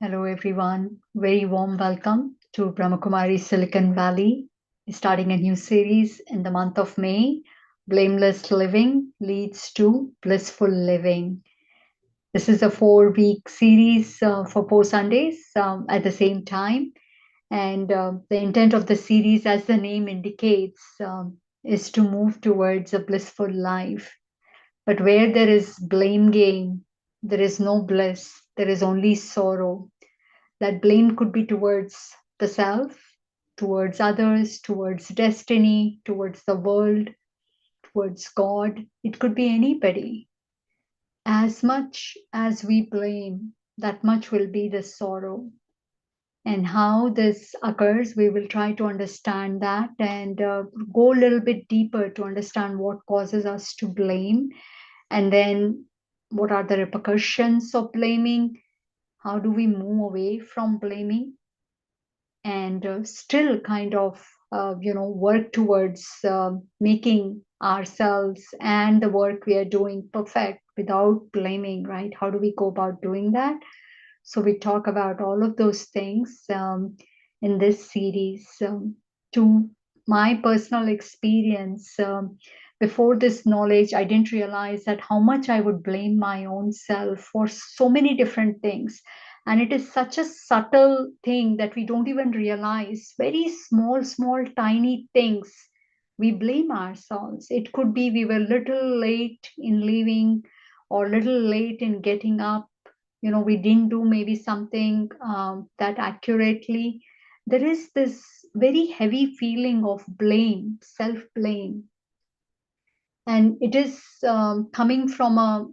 Hello, everyone. Very warm welcome to Brahma Kumaris Silicon Valley. Starting a new series in the month of May. Blameless living leads to blissful living. This is a 4-week series for 4 Sundays at the same time. And the intent of the series, as the name indicates, is to move towards a blissful life. But where there is blame game, there is no bliss, there is only sorrow. That blame could be towards the self, towards others, towards destiny, towards the world, towards God. It could be anybody. As much as we blame, that much will be the sorrow. And how this occurs, we will try to understand that and go a little bit deeper to understand what causes us to blame, and then what are the repercussions of blaming. How do we move away from blaming and still kind of work towards making ourselves and the work we are doing perfect without blaming, right? How do we go about doing that? So we talk about all of those things in this series. To my personal experience, before this knowledge, I didn't realize that how much I would blame my own self for so many different things. And it is such a subtle thing that we don't even realize. Very small, small, tiny things. We blame ourselves. It could be we were little late in leaving or little late in getting up. We didn't do maybe something that accurately. There is this very heavy feeling of blame, self blame, and it is coming from a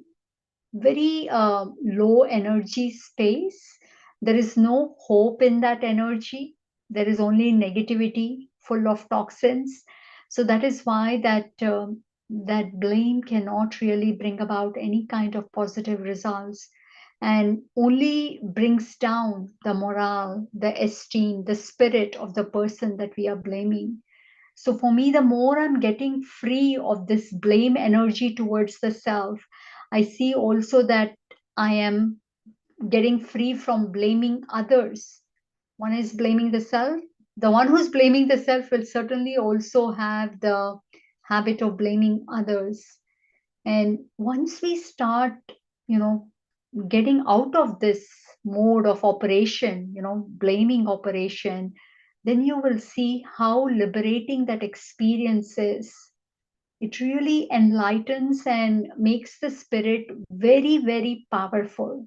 very low energy space. There is no hope in that energy. There is only negativity, full of toxins. So that is why that blame cannot really bring about any kind of positive results, and only brings down the morale, the esteem, the spirit of the person that we are blaming. So for me, the more I'm getting free of this blame energy towards the self, I see also that I am getting free from blaming others. One is blaming the self. The one who's blaming the self will certainly also have the habit of blaming others. And once we start, you know, getting out of this mode of operation, blaming operation, then you will see how liberating that experience is. It really enlightens and makes the spirit very, very powerful.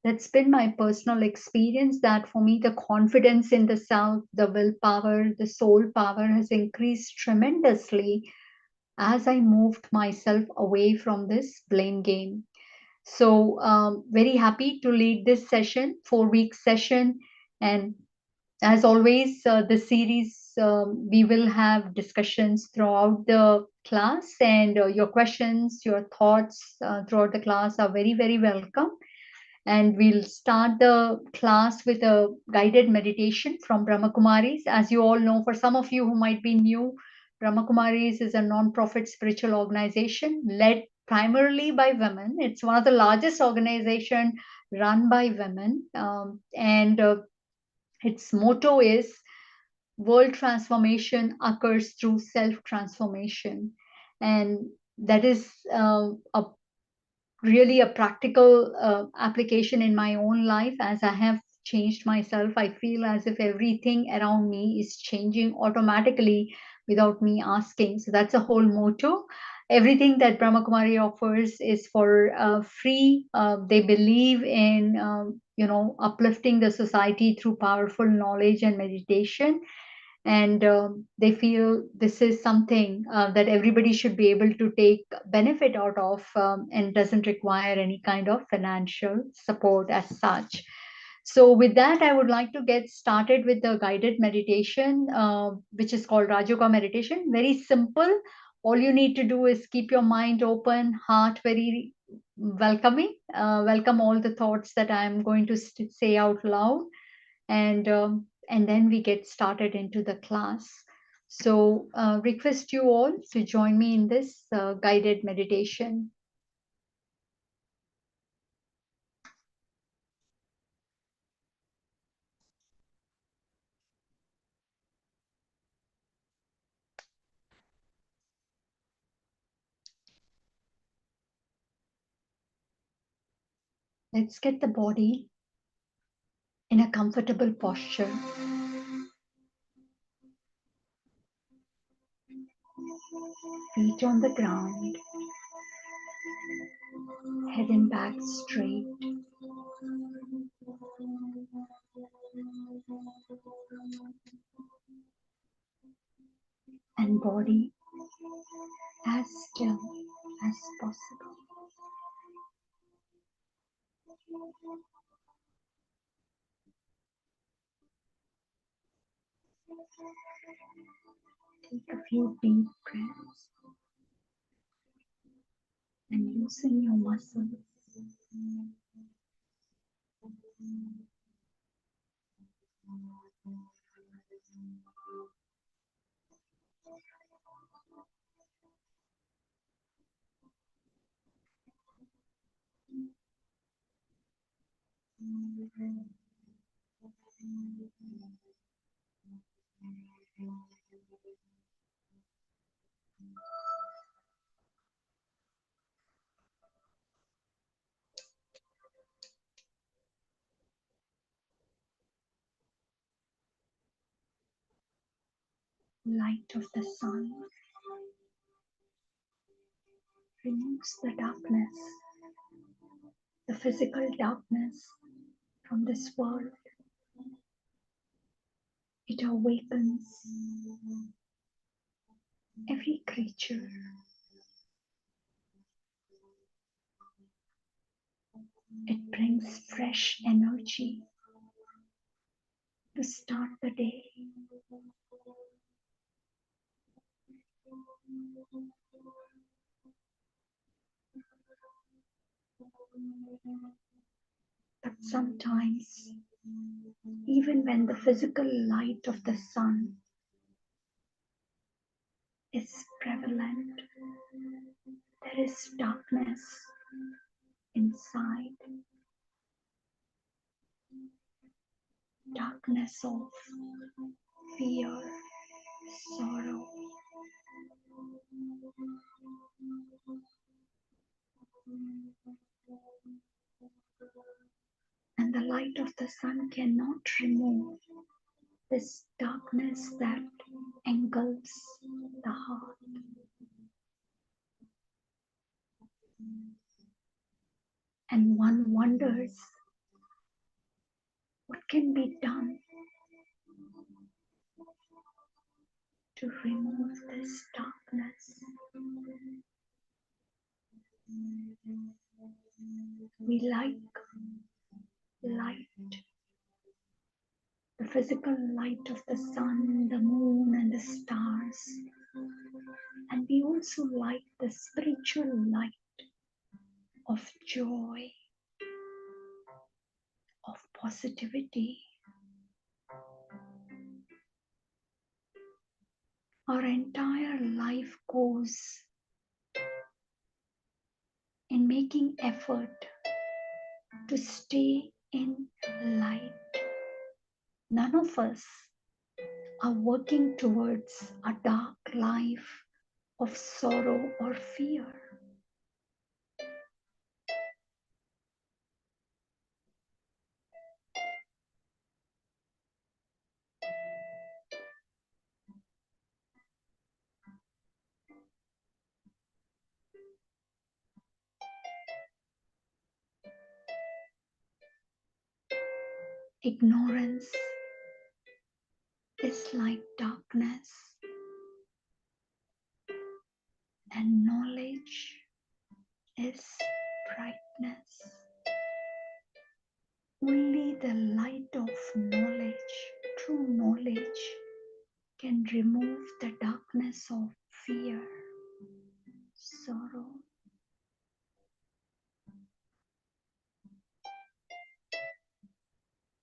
That's been my personal experience, that for me, the confidence in the self, the willpower, the soul power has increased tremendously as I moved myself away from this blame game. So, very happy to lead this session, 4-week session. And as always, this series, we will have discussions throughout the class, and your questions, your thoughts throughout the class are very, very welcome. And we'll start the class with a guided meditation from Brahma Kumaris. As you all know, for some of you who might be new, Brahma Kumaris is a non-profit spiritual organization led primarily by women. It's one of the largest organizations run by women, and its motto is world transformation occurs through self-transformation. And that is a really a practical application in my own life. As I have changed myself, I feel as if everything around me is changing automatically without me asking. So that's a whole motto. Everything that Brahma Kumari offers is for free. They believe in uplifting the society through powerful knowledge and meditation, and they feel this is something that everybody should be able to take benefit out of, and doesn't require any kind of financial support as such. So with that, I would like to get started with the guided meditation, which is called Rajoga meditation. Very simple. All you need to do is keep your mind open, heart very welcoming. Welcome all the thoughts that I'm going to say out loud, and then we get started into the class. So request you all to join me in this guided meditation. Let's get the body in a comfortable posture. Feet on the ground, head and back straight. And body as still as possible. Take a few deep breaths and loosen your muscles. Light of the sun removes the darkness, the physical darkness from this world. It awakens every creature. It brings fresh energy to start the day. But sometimes, even when the physical light of the sun is prevalent, there is darkness inside. Darkness of fear, sorrow. And the light of the sun cannot remove this darkness that engulfs the heart. And one wonders what can be done to remove this darkness. We like light, the physical light of the sun, the moon, and the stars. And we also like the spiritual light of joy, of positivity. Our entire life goes in making effort to stay in light. None of us are working towards a dark life of sorrow or fear. Ignorance is like darkness, and knowledge is brightness. Only the light of knowledge, true knowledge, can remove the darkness of fear, sorrow.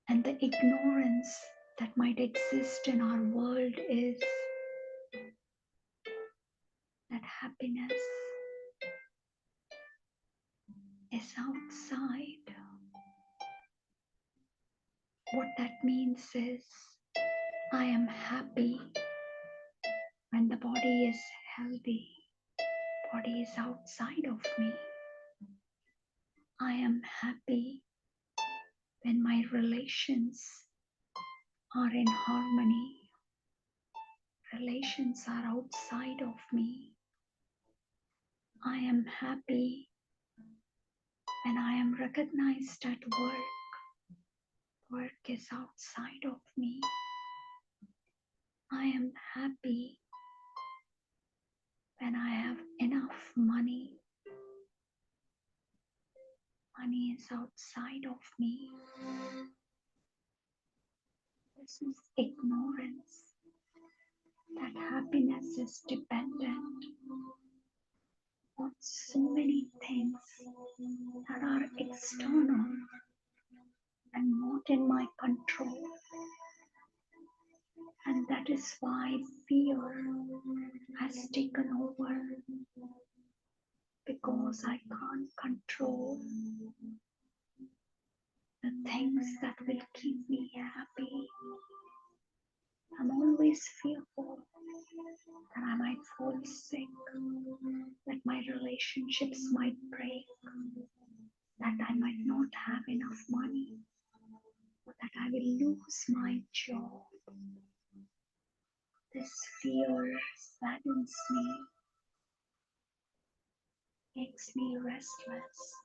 And the ignorance that might exist in our world is that happiness is outside. What that means is I am happy when the body is healthy. Body is outside of me. I am happy when my relations are in harmony. Relations are outside of me. I am happy when I am recognized at work. Work is outside of me. I am happy when I have enough money. Money is outside of me. This is ignorance that happiness is dependent on so many things that are external and not in my control. And that is why fear has taken over, because I can't control the things that will keep me happy. I'm always fearful that I might fall sick, that my relationships might break, that I might not have enough money, or that I will lose my job. This fear saddens me, makes me restless,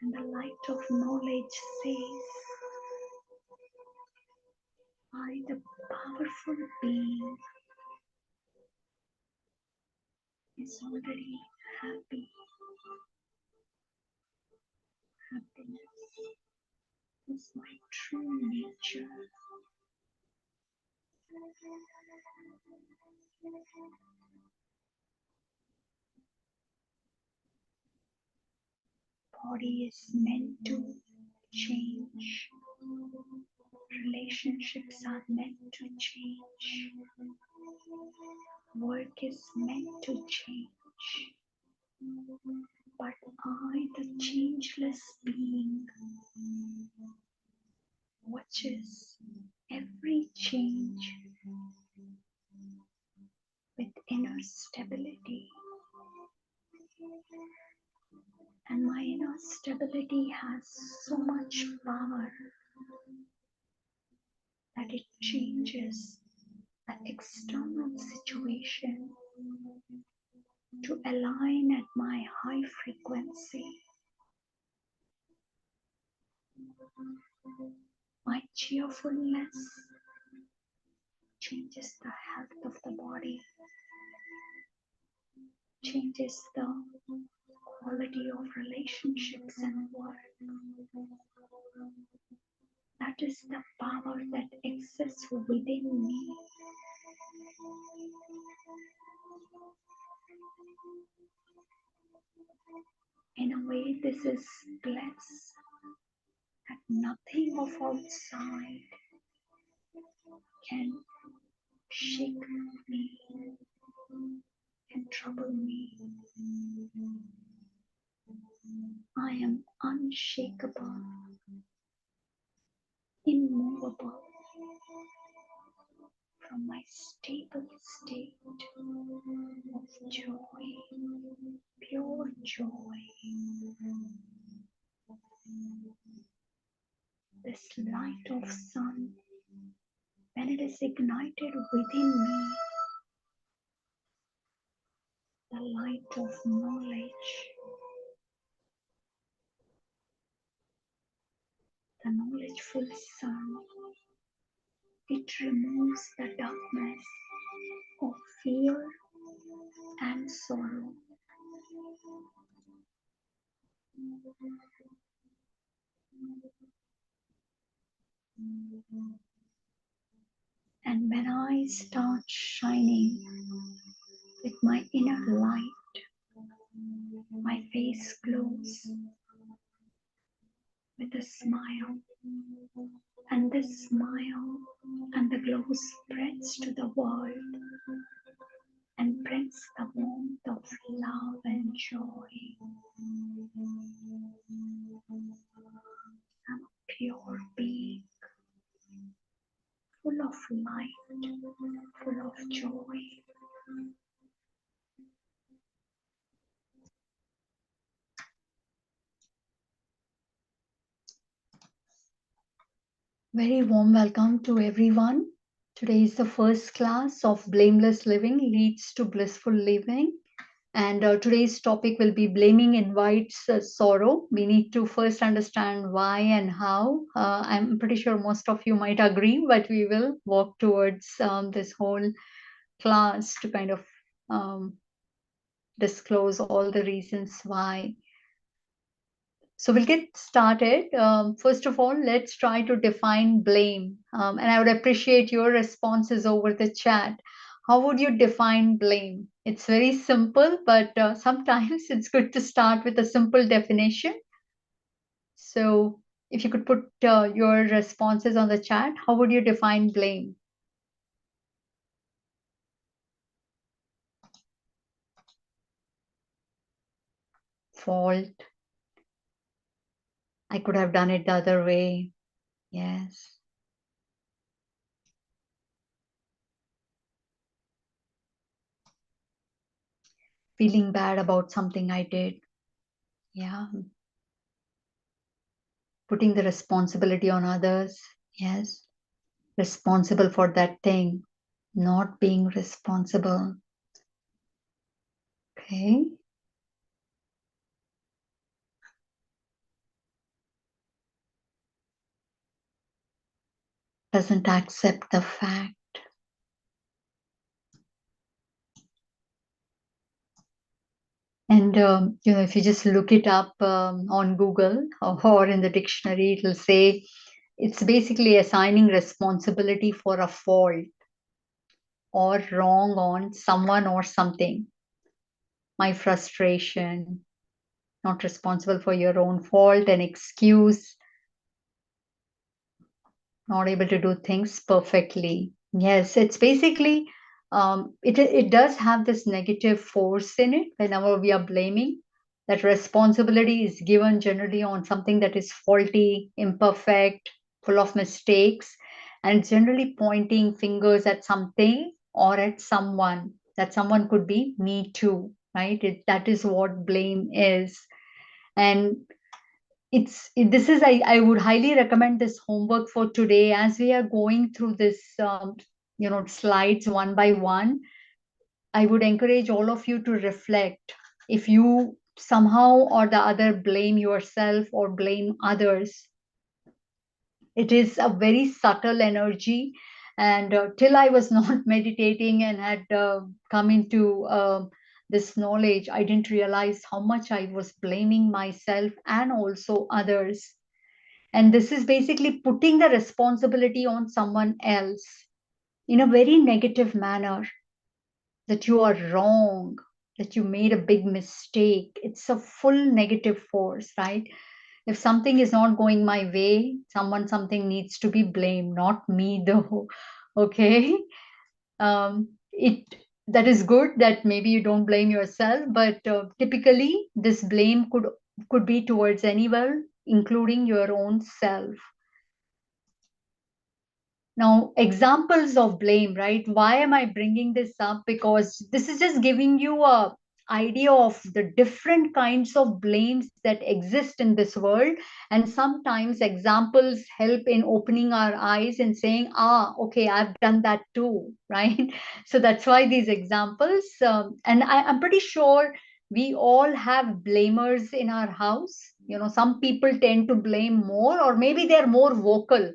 and the light of knowledge says, I, the powerful being, is already happy. Happiness is my true nature. Body is meant to change. Relationships are meant to change. Work is meant to change. But I, the changeless being, watches every change with inner stability. And my inner stability has so much power that it changes the external situation to align at my high frequency. My cheerfulness changes the health of the body, changes the quality of relationships and work. That is the power that exists within me. In a way, this is bliss that nothing of outside can shake me, can trouble me. I am unshakable, immovable from my stable state of joy, pure joy. This light of sun, when it is ignited within me, the light of knowledge, the knowledgeful sun, it removes the darkness of fear and sorrow. And when I start shining with my inner light, my face glows with a smile, and this smile and the glow spreads to the world and brings the warmth of love and joy. I'm a pure being, full of light, full of joy. Very warm welcome to everyone. Today is the first class of Blameless Living Leads to Blissful Living. And today's topic will be blaming invites sorrow. We need to first understand why and how. I'm pretty sure most of you might agree, but we will walk towards this whole class to kind of disclose all the reasons why. So we'll get started. First of all, let's try to define blame. And I would appreciate your responses over the chat. How would you define blame? It's very simple, but sometimes it's good to start with a simple definition. So if you could put your responses on the chat, how would you define blame? Fault. I could have done it the other way. Yes. Feeling bad about something I did. Yeah. Putting the responsibility on others. Yes. Responsible for that thing, not being responsible. Okay. Doesn't accept the fact. And if you just look it up on Google or in the dictionary, it'll say it's basically assigning responsibility for a fault or wrong on someone or something. My frustration, not responsible for your own fault, an excuse, not able to do things perfectly. Yes, it's basically it does have this negative force in it whenever we are blaming. That responsibility is given generally on something that is faulty, imperfect, full of mistakes, and it's generally pointing fingers at something or at someone. That someone could be me too, right? That is what blame is. And this is I would highly recommend this homework for today as we are going through this slides one by one. I would encourage all of you to reflect if you somehow or the other blame yourself or blame others. It is a very subtle energy, and till I was not meditating and had come into this knowledge, I didn't realize how much I was blaming myself and also others. And this is basically putting the responsibility on someone else in a very negative manner, that you are wrong, that you made a big mistake. It's a full negative force, right? If something is not going my way, something needs to be blamed, not me though. Okay. It that is good that maybe you don't blame yourself, but typically this blame could be towards anyone, including your own self. Now, examples of blame, right? Why am I bringing this up? Because this is just giving you a idea of the different kinds of blames that exist in this world. And sometimes examples help in opening our eyes and saying, okay, I've done that too, right? So that's why these examples, and I'm pretty sure we all have blamers in our house. Some people tend to blame more, or maybe they're more vocal.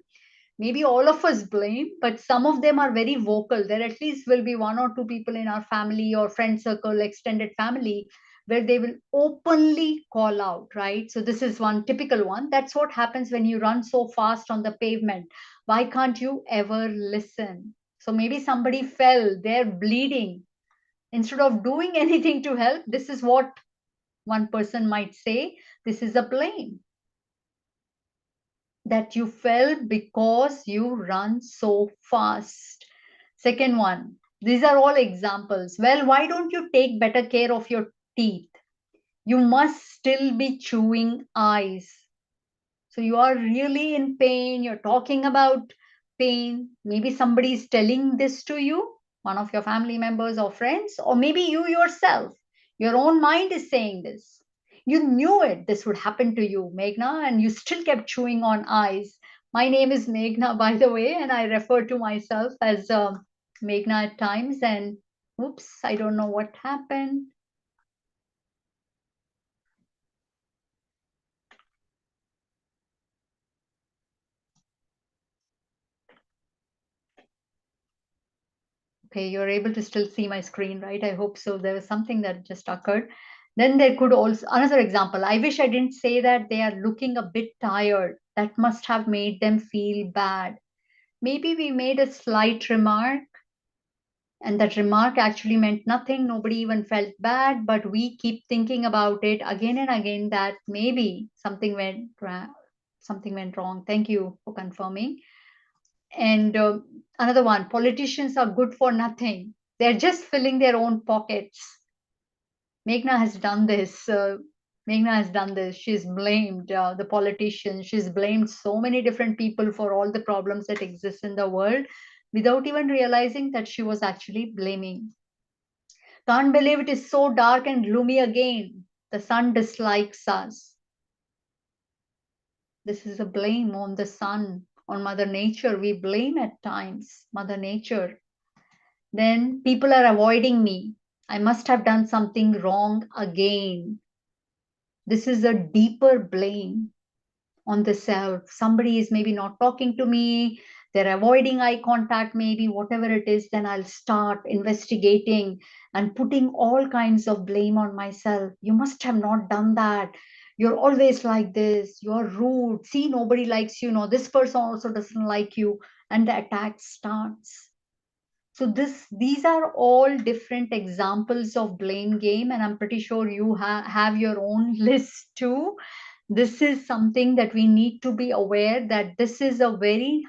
Maybe all of us blame, but some of them are very vocal. There at least will be one or two people in our family or friend circle, extended family, where they will openly call out, right? So this is one typical one. That's what happens when you run so fast on the pavement. Why can't you ever listen? So maybe somebody fell, they're bleeding. Instead of doing anything to help, this is what one person might say, this is a blame, that you fell because you run so fast. Second one, these are all examples. Well, why don't you take better care of your teeth? You must still be chewing ice. So you are really in pain. You're talking about pain. Maybe somebody is telling this to you, one of your family members or friends, or maybe you yourself. Your own mind is saying this. You knew it, this would happen to you, Meghna, and you still kept chewing on ice. My name is Meghna, by the way, and I refer to myself as Meghna at times. And oops, I don't know what happened. Okay, you're able to still see my screen, right? I hope so. There was something that just occurred. Then there could also, another example. I wish I didn't say that they are looking a bit tired. That must have made them feel bad. Maybe we made a slight remark, and that remark actually meant nothing. Nobody even felt bad, but we keep thinking about it again and again that maybe something went wrong. Thank you for confirming. And another one, politicians are good for nothing. They're just filling their own pockets. Meghna has done this. Meghna has done this. She's blamed the politicians. She's blamed so many different people for all the problems that exist in the world without even realizing that she was actually blaming. Can't believe it is so dark and gloomy again. The sun dislikes us. This is a blame on the sun, on Mother Nature. We blame at times Mother Nature. Then people are avoiding me. I must have done something wrong again. This is a deeper blame on the self. Somebody is maybe not talking to me, they're avoiding eye contact, maybe whatever it is, then I'll start investigating and putting all kinds of blame on myself. You must have not done that. You're always like this. You're rude. See, nobody likes you. No, this person also doesn't like you. And the attack starts. So these are all different examples of blame game, and I'm pretty sure you have your own list too. This is something that we need to be aware that this is a very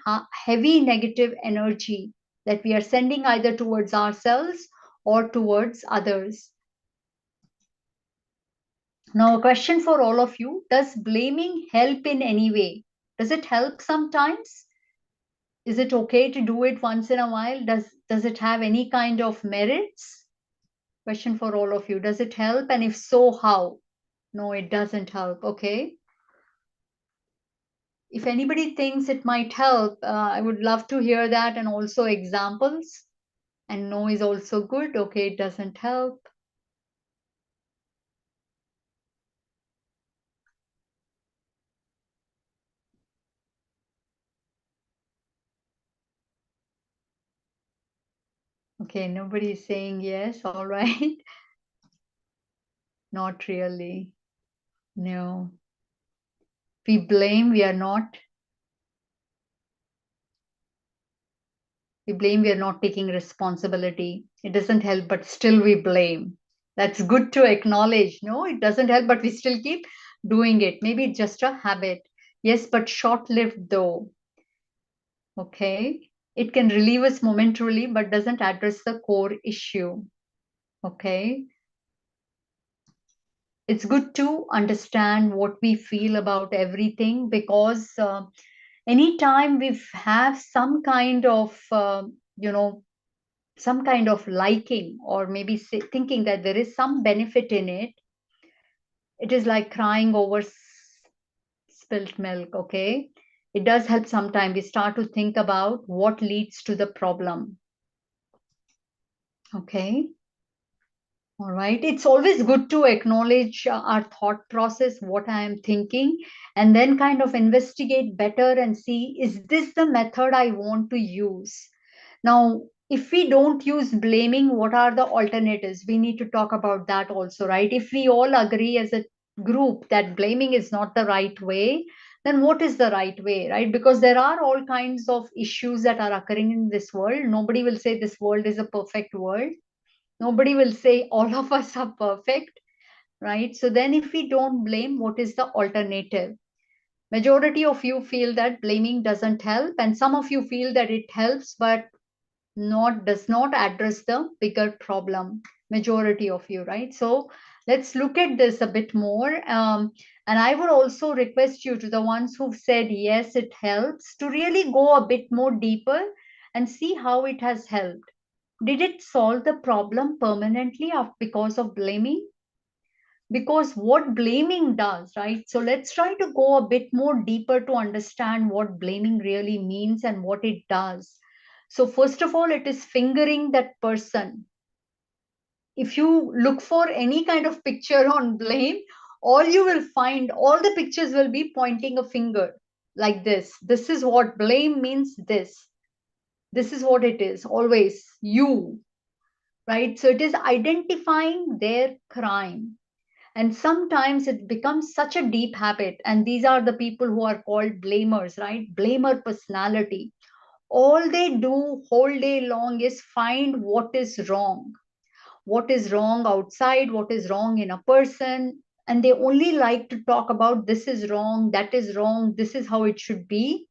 heavy negative energy that we are sending either towards ourselves or towards others. Now, a question for all of you: does blaming help in any way? Does it help sometimes? Is it okay to do it once in a while? Does it have any kind of merits? Question for all of you. Does it help? And if so, how? No, it doesn't help. Okay. If anybody thinks it might help, I would love to hear that, and also examples. And no is also good. Okay, it doesn't help. Okay, nobody is saying yes. All right. Not really. No. We blame, we are not. We blame, we are not taking responsibility. It doesn't help, but still we blame. That's good to acknowledge. No, it doesn't help, but we still keep doing it. Maybe it's just a habit. Yes, but short lived though. Okay. It can relieve us momentarily, but doesn't address the core issue. Okay. It's good to understand what we feel about everything, because anytime we have some kind of, some kind of liking, or maybe thinking that there is some benefit in it, it is like crying over spilt milk. Okay. It does help sometimes. We start to think about what leads to the problem. Okay. All right. It's always good to acknowledge our thought process, what I am thinking, and then kind of investigate better and see, is this the method I want to use? Now, if we don't use blaming, what are the alternatives? We need to talk about that also, right? If we all agree as a group that blaming is not the right way, then what is the right way, right? Because there are all kinds of issues that are occurring in this world. Nobody will say this world is a perfect world. Nobody will say all of us are perfect, right? So then if we don't blame, what is the alternative? Majority of you feel that blaming doesn't help, and some of you feel that it helps, but does not address the bigger problem. Majority of you, right? So let's look at this a bit more. And I would also request you, to the ones who've said yes, it helps, to really go a bit more deeper and see how it has helped. Did it solve the problem permanently because of blaming? because what blaming does, right? So let's try to go a bit more deeper to understand what blaming really means and what it does. So first of all, it is fingering that person. If you look for any kind of picture on blame, all you will find, all the pictures will be pointing a finger like this. This is what blame means. This is what it is, always you, right? So it is identifying their crime. And sometimes it becomes such a deep habit. And these are the people who are called blamers, right? Blamer personality. All they do whole day long is find what is wrong. What is wrong outside, what is wrong in a person. And they only like to talk about this is wrong, that is wrong, this is how it should be.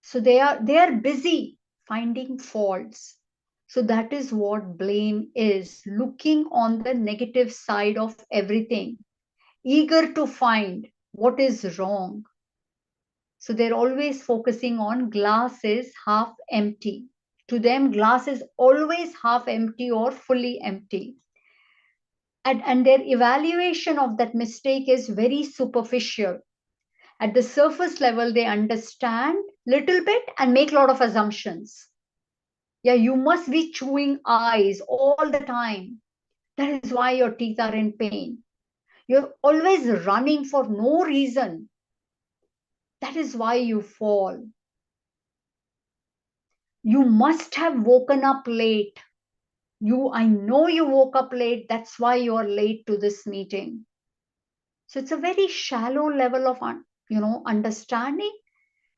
So they are busy finding faults. So that is what blame is, looking on the negative side of everything, eager to find what is wrong. So they're always focusing on glass is half empty. To them, glass is always half empty or fully empty. And their evaluation of that mistake is very superficial. At the surface level, they understand little bit and make a lot of assumptions. Yeah, you must be chewing eyes all the time. That is why your teeth are in pain. You're always running for no reason. That is why you fall. You must have woken up late. I know you woke up late. That's why you're late to this meeting. So it's a very shallow level of, understanding,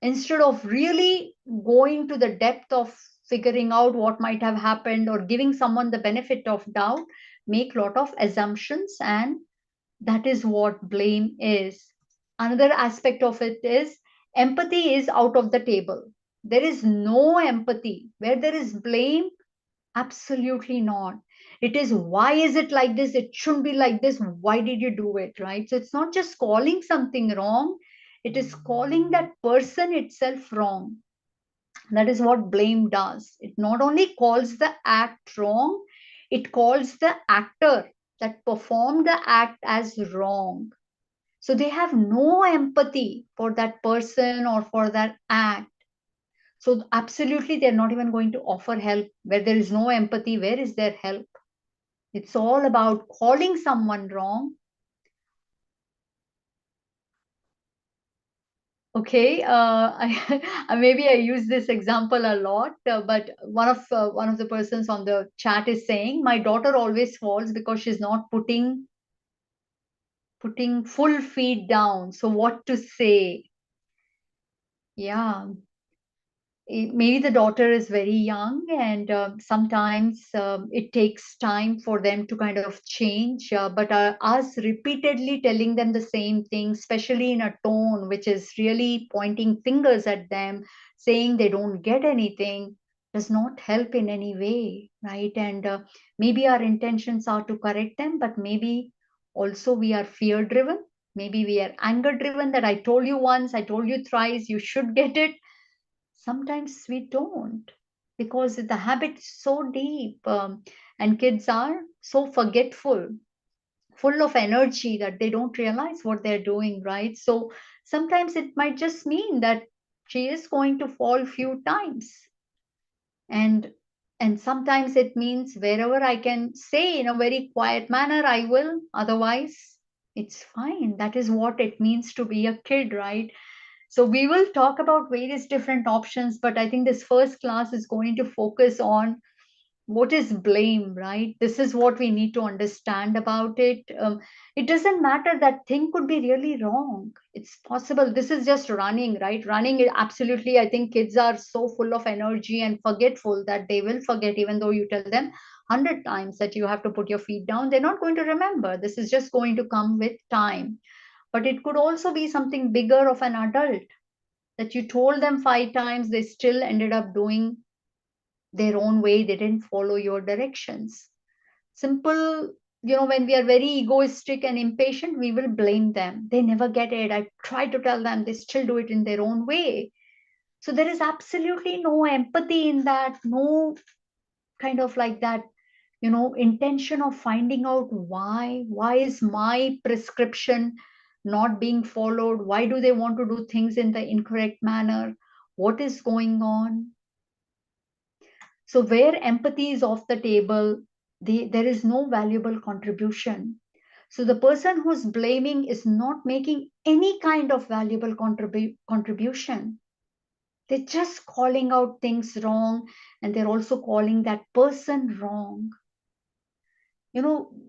instead of really going to the depth of figuring out what might have happened or giving someone the benefit of doubt, make lot of assumptions, and that is what blame is. Another aspect of it is empathy is out of the table. There is no empathy. Where there is blame, absolutely not. It is, why is it like this? It shouldn't be like this. Why did you do it? Right? So it's not just calling something wrong, it is calling that person itself wrong. That is what blame does. It not only calls the act wrong, it calls the actor that performed the act as wrong. So they have no empathy for that person or for that act. So absolutely, they're not even going to offer help. Where there is no empathy, where is their help? It's all about calling someone wrong. Okay, maybe I use this example a lot, but one of the persons on the chat is saying, my daughter always falls because she's not putting full feet down. So what to say? Yeah, maybe the daughter is very young, and sometimes it takes time for them to kind of change, but us repeatedly telling them the same thing, especially in a tone which is really pointing fingers at them, saying they don't get anything, does not help in any way, right? And maybe our intentions are to correct them, but maybe also we are fear driven, maybe we are anger driven, that I told you once, I told you thrice, you should get it. Sometimes we don't, because the habit is so deep, and kids are so forgetful, full of energy, that they don't realize what they're doing, right? So sometimes it might just mean that she is going to fall few times, and sometimes it means wherever I can say in a very quiet manner, I will, otherwise it's fine. That is what it means to be a kid, right? So we will talk about various different options, but I think this first class is going to focus on what is blame, right? This is what we need to understand about it. It doesn't matter, that thing could be really wrong. It's possible. This is just running, right? Running, absolutely. I think kids are so full of energy and forgetful that they will forget, even though you tell them 100 times that you have to put your feet down. They're not going to remember. This is just going to come with time. But it could also be something bigger of an adult, that you told them 5 times, they still ended up doing their own way. They didn't follow your directions. Simple, when we are very egoistic and impatient, we will blame them. They never get it. I try to tell them, they still do it in their own way. So there is absolutely no empathy in that, no kind of like that intention of finding out why is my prescription not being followed? Why do they want to do things in the incorrect manner? What is going on? So where empathy is off the table, there is no valuable contribution. So the person who's blaming is not making any kind of valuable contribution. They're just calling out things wrong, and they're also calling that person wrong.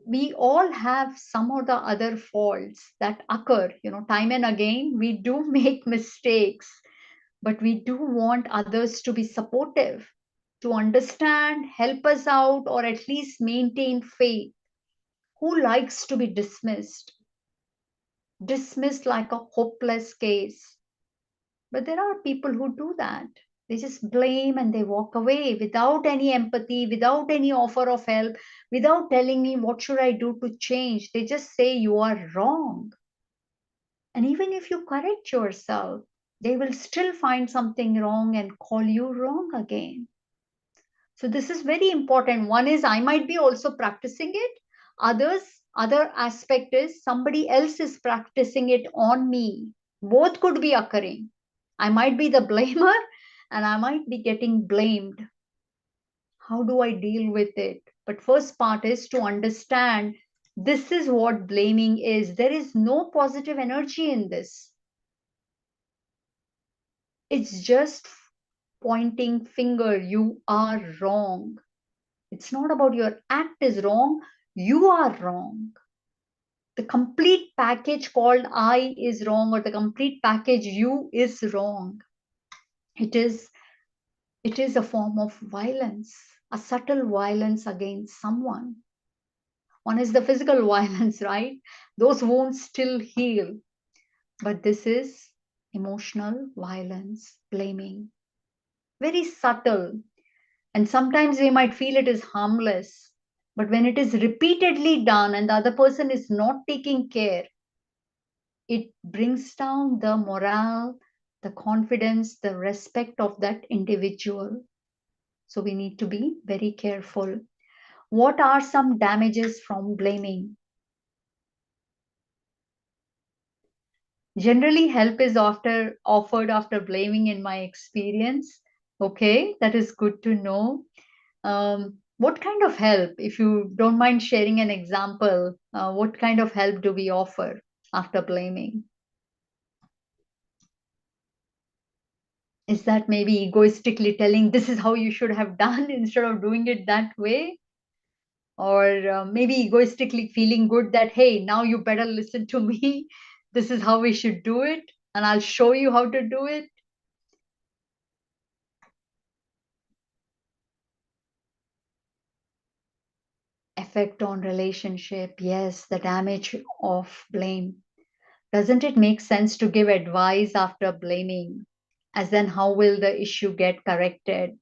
We all have some or the other faults that occur, time and again. We do make mistakes, but we do want others to be supportive, to understand, help us out, or at least maintain faith. Who likes to be dismissed? Dismissed like a hopeless case. But there are people who do that. They just blame and they walk away without any empathy, without any offer of help, without telling me what should I do to change. They just say you are wrong. And even if you correct yourself, they will still find something wrong and call you wrong again. So this is very important. One is I might be also practicing it. Other aspect is somebody else is practicing it on me. Both could be occurring. I might be the blamer and I might be getting blamed. How do I deal with it? But first part is to understand this is what blaming is. There is no positive energy in this. It's just pointing finger. You are wrong. It's not about your act is wrong. You are wrong. The complete package called I is wrong, or the complete package you is wrong. It is a form of violence, a subtle violence against someone. One is the physical violence, right? Those wounds still heal. But this is emotional violence, blaming. Very subtle. And sometimes we might feel it is harmless. But when it is repeatedly done and the other person is not taking care, it brings down the morale, the confidence, the respect of that individual. So we need to be very careful. What are some damages from blaming? Generally, help is offered after blaming, in my experience. Okay, that is good to know. What kind of help? If you don't mind sharing an example, what kind of help do we offer after blaming? Is that maybe egoistically telling this is how you should have done instead of doing it that way? Or maybe egoistically feeling good that, hey, now you better listen to me. This is how we should do it, and I'll show you how to do it. Effect on relationship. Yes, the damage of blame. Doesn't it make sense to give advice after blaming? As then, how will the issue get corrected?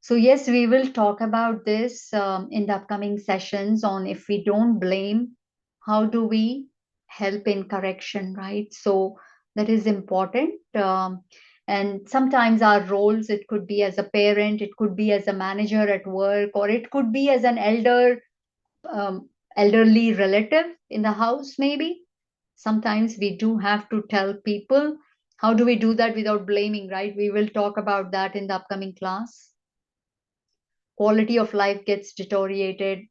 So, yes, we will talk about this in the upcoming sessions on if we don't blame, how do we help in correction, right? So, that is important. And sometimes our roles, it could be as a parent, it could be as a manager at work, or it could be as an elderly relative in the house, maybe. Sometimes we do have to tell people. How do we do that without blaming, right? We will talk about that in the upcoming class. Quality of life gets deteriorated,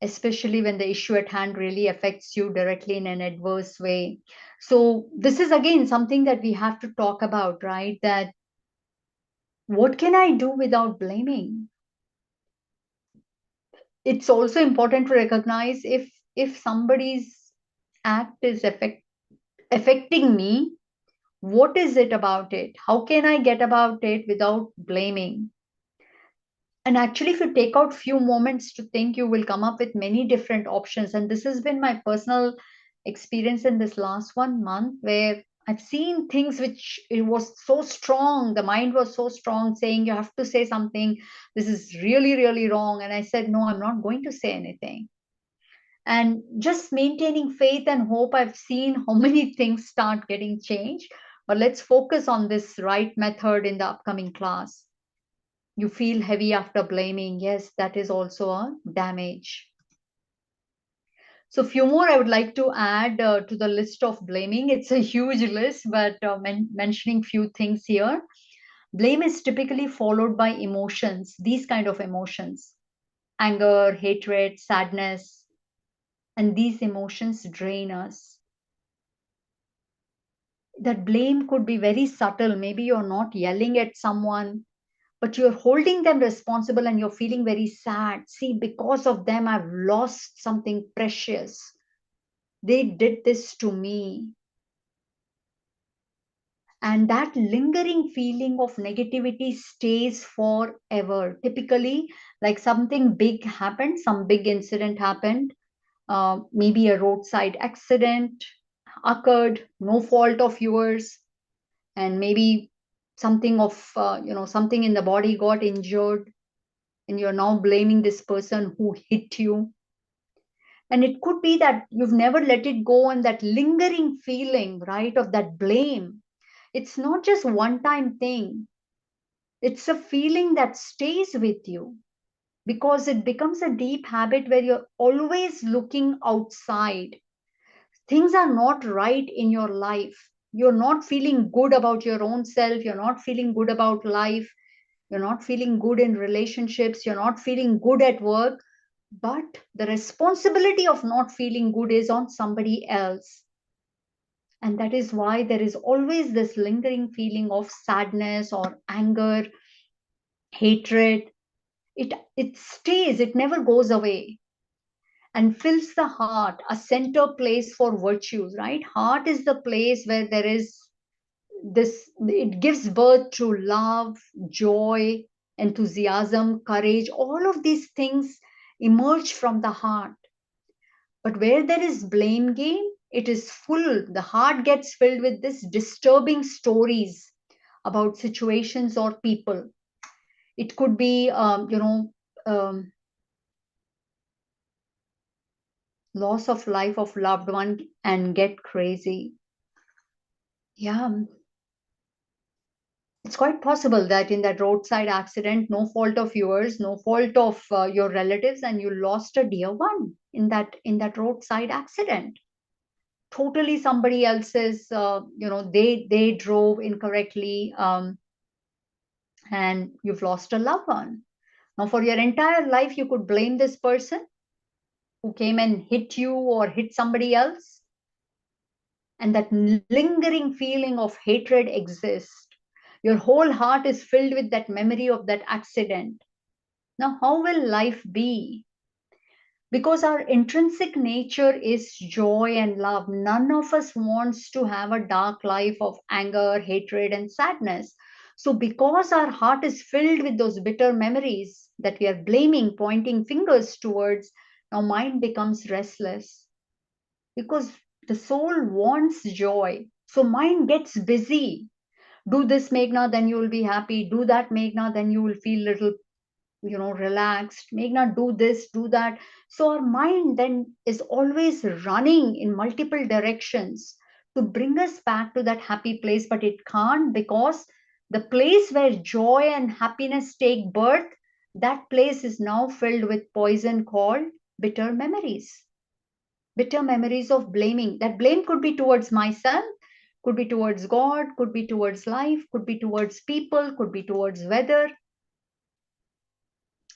especially when the issue at hand really affects you directly in an adverse way. So this is again something that we have to talk about, right? That what can I do without blaming? It's also important to recognize if somebody's act is affecting me, what is it about it? How can I get about it without blaming? And actually, if you take out few moments to think, you will come up with many different options. And this has been my personal experience in this last 1 month, where I've seen things which it was so strong. The mind was so strong, saying you have to say something. This is really, really wrong. And I said, no, I'm not going to say anything. And just maintaining faith and hope, I've seen how many things start getting changed. But let's focus on this right method in the upcoming class. You feel heavy after blaming. Yes, that is also a damage. So few more I would like to add to the list of blaming. It's a huge list, but mentioning few things here. Blame is typically followed by emotions, these kind of emotions: anger, hatred, sadness, and these emotions drain us. That blame could be very subtle. Maybe you're not yelling at someone, but you're holding them responsible and you're feeling very sad. See, because of them, I've lost something precious. They did this to me. And that lingering feeling of negativity stays forever. Typically, like something big happened, some big incident happened, maybe a roadside accident occurred, no fault of yours, and maybe something of, something in the body got injured, and you're now blaming this person who hit you. And it could be that you've never let it go, and that lingering feeling, right, of that blame, it's not just one time thing. It's a feeling that stays with you because it becomes a deep habit where you're always looking outside. Things are not right in your life. You're not feeling good about your own self. You're not feeling good about life. You're not feeling good in relationships. You're not feeling good at work. But the responsibility of not feeling good is on somebody else. And that is why there is always this lingering feeling of sadness or anger, hatred. It stays, it never goes away, and fills the heart, a center place for virtues, right? Heart is the place where there is this, it gives birth to love, joy, enthusiasm, courage. All of these things emerge from the heart. But where there is blame game, it is full, the heart gets filled with this disturbing stories about situations or people. It could be, um, loss of life of loved one and get crazy. Yeah, it's quite possible that in that roadside accident, no fault of yours, no fault of your relatives, and you lost a dear one in that roadside accident. Totally somebody else's, they drove incorrectly, and you've lost a loved one. Now, for your entire life, you could blame this person who came and hit you or hit somebody else, and that lingering feeling of hatred exists. Your whole heart is filled with that memory of that accident. Now, how will life be? Because our intrinsic nature is joy and love. None of us wants to have a dark life of anger, hatred, and sadness. So, because our heart is filled with those bitter memories that we are blaming, pointing fingers towards, our mind becomes restless because the soul wants joy. So, mind gets busy. Do this, Meghna, then you will be happy. Do that, Meghna, then you will feel little, relaxed. Meghna, do this, do that. So our mind then is always running in multiple directions to bring us back to that happy place, but it can't, because the place where joy and happiness take birth, that place is now filled with poison called bitter memories. Bitter memories of blaming. That blame could be towards myself, could be towards God, could be towards life, could be towards people, could be towards weather.